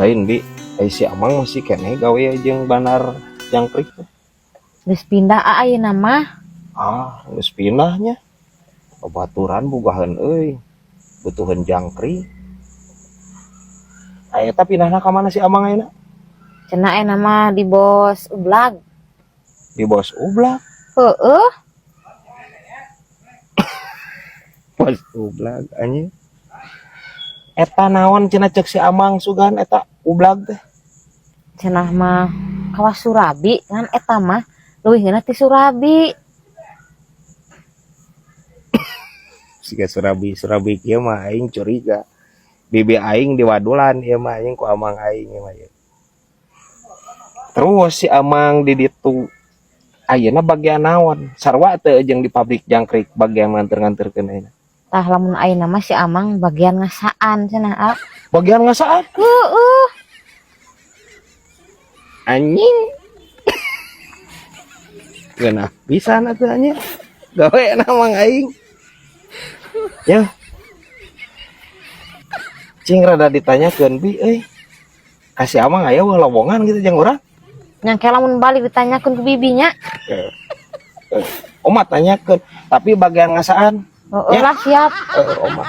Lain bi, si Amang masih kene gawe jeung Banar Jangkrik. Geus pindah ayeuna mah. Geus pindahnya. Babaturan bogaheun euy. Butuheun jangkrik. Eta pindahna ka mana si Amang ayeuna? Cenah ayeuna mah di Bos Ublag. Di Bos Ublag. Heueuh. Bos Ublag anjing. Eta naon cenah cek si Amang sugan eta Ublag teh? Cenah mah kawas Surabi kan eta mah leuwihna ti Surabi. Siga Surabi kieu mah aing curiga. Bibi aing di wadulan ieu mah aing ku Amang aing ieu mah. Terus si Amang di ditu ayeuna bagian naon? Sarwa teu jeung di pabrik jangkrik bagian nganter-nganterkeun ayeuna. Tah lamun ayeuna mah si Amang bagian ngasaan cenah a. Bagian ngasaan? Heueuh. Anjing. Geunah pisan atuh anjing. Gawe na Mang aing. Ya. Cing rada ditanyakeun bi euy. Kasih Amang aya lowongan gitu jeung urang. Nyangke lamun balik ditanyakeun ku bibinya. Oma tanyakeun, tapi bagian ngasaan. Heueuh lah siap. Oma.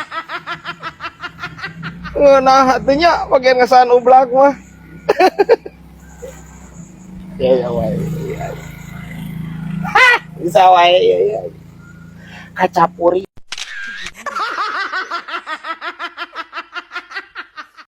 Ngeunah atunya bagian ngasaan Ublag mah. Ya wae. Bisa wae ya. Kacapuri.